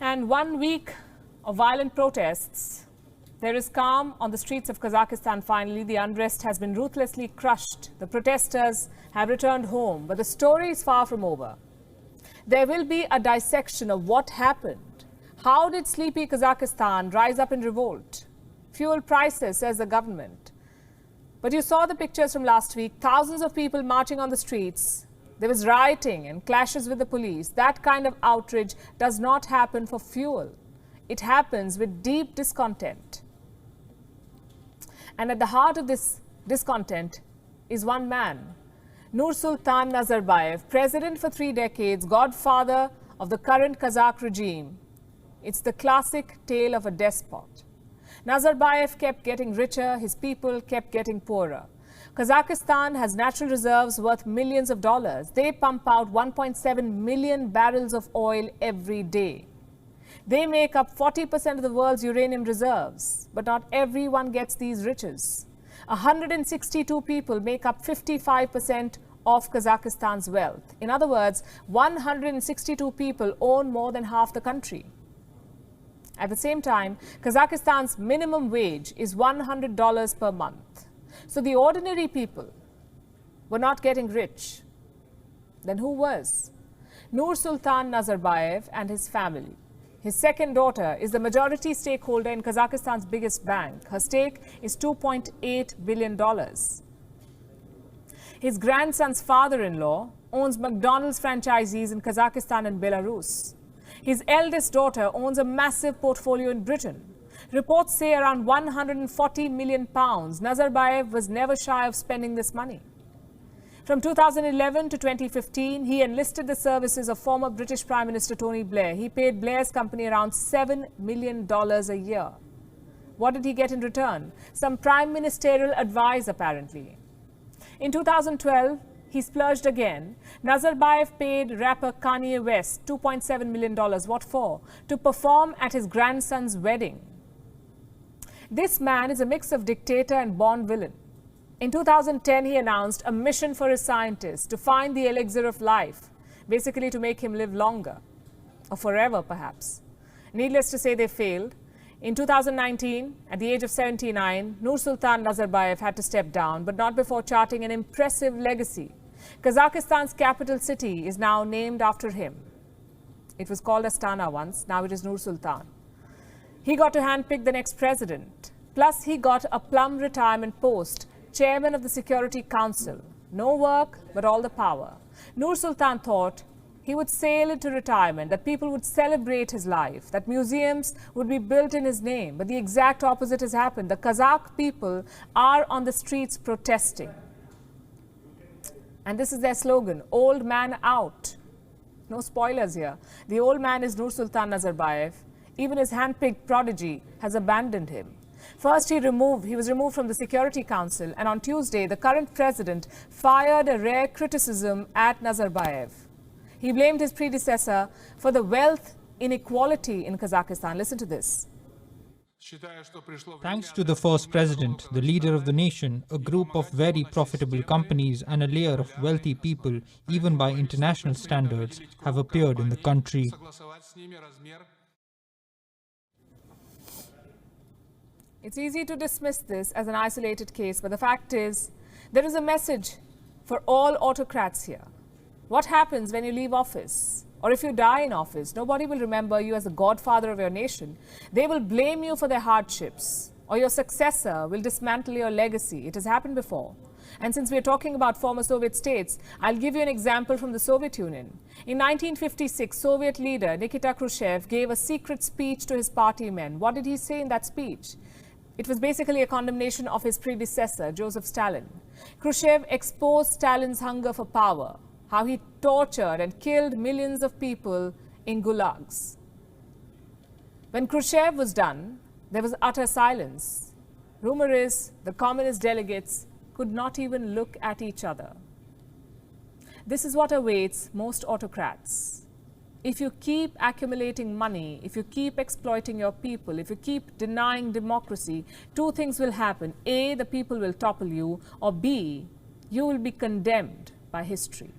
And 1 week of violent protests, there is calm on the streets of Kazakhstan finally. The unrest has been ruthlessly crushed. The protesters have returned home, but the story is far from over. There will be a dissection of what happened. How did sleepy Kazakhstan rise up in revolt? Fuel prices, says the government. But you saw the pictures from last week, thousands of people marching on the streets. There was rioting and clashes with the police. That kind of outrage does not happen for fuel. It happens with deep discontent. And at the heart of this discontent is one man, Nursultan Nazarbayev, president for 3 decades, godfather of the current Kazakh regime. It's the classic tale of a despot. Nazarbayev kept getting richer, his people kept getting poorer. Kazakhstan has natural reserves worth millions of dollars. They pump out 1.7 million barrels of oil every day. They make up 40% of the world's uranium reserves, but not everyone gets these riches. 162 people make up 55% of Kazakhstan's wealth. In other words, 162 people own more than half the country. At the same time, Kazakhstan's minimum wage is $100 per month. So the ordinary people were not getting rich. Then who was? Nursultan Nazarbayev and his family. His second daughter is the majority stakeholder in Kazakhstan's biggest bank. Her stake is $2.8 billion. His grandson's father-in-law owns McDonald's franchisees in Kazakhstan and Belarus. His eldest daughter owns a massive portfolio in Britain. Reports say around 140 million pounds. Nazarbayev was never shy of spending this money. From 2011 to 2015, he enlisted the services of former British Prime Minister Tony Blair. He paid Blair's company around $7 million a year. What did he get in return? Some prime ministerial advice, apparently. In 2012, he splurged again. Nazarbayev paid rapper Kanye West $2.7 million. What for? To perform at his grandson's wedding. This man is a mix of dictator and born villain. In 2010, he announced a mission for his scientists to find the elixir of life, basically to make him live longer, or forever perhaps. Needless to say, they failed. In 2019, at the age of 79, Nursultan Nazarbayev had to step down, but not before charting an impressive legacy. Kazakhstan's capital city is now named after him. It was called Astana once, now it is Nur-Sultan. He got to handpick the next president. Plus, he got a plum retirement post, chairman of the Security Council. No work, but all the power. Nur-Sultan thought he would sail into retirement, that people would celebrate his life, that museums would be built in his name. But the exact opposite has happened. The Kazakh people are on the streets protesting. And this is their slogan, old man out. No spoilers here. The old man is Nursultan Nazarbayev. Even his handpicked prodigy has abandoned him. First, he was removed from the Security Council, and on Tuesday, the current president fired a rare criticism at Nazarbayev. He blamed his predecessor for the wealth inequality in Kazakhstan. Listen to this. Thanks to the first president, the leader of the nation, a group of very profitable companies and a layer of wealthy people, even by international standards, have appeared in the country. It's easy to dismiss this as an isolated case, but the fact is, there is a message for all autocrats here. What happens when you leave office? Or if you die in office, nobody will remember you as the godfather of your nation. They will blame you for their hardships, or your successor will dismantle your legacy. It has happened before. And since we're talking about former Soviet states, I'll give you an example from the Soviet Union. In 1956, Soviet leader Nikita Khrushchev gave a secret speech to his party men. What did he say in that speech? It was basically a condemnation of his predecessor, Joseph Stalin. Khrushchev exposed Stalin's hunger for power, how he tortured and killed millions of people in gulags. When Khrushchev was done, there was utter silence. Rumor is the communist delegates could not even look at each other. This is what awaits most autocrats. If you keep accumulating money, if you keep exploiting your people, if you keep denying democracy, 2 things will happen. A, the people will topple you, or B, you will be condemned by history.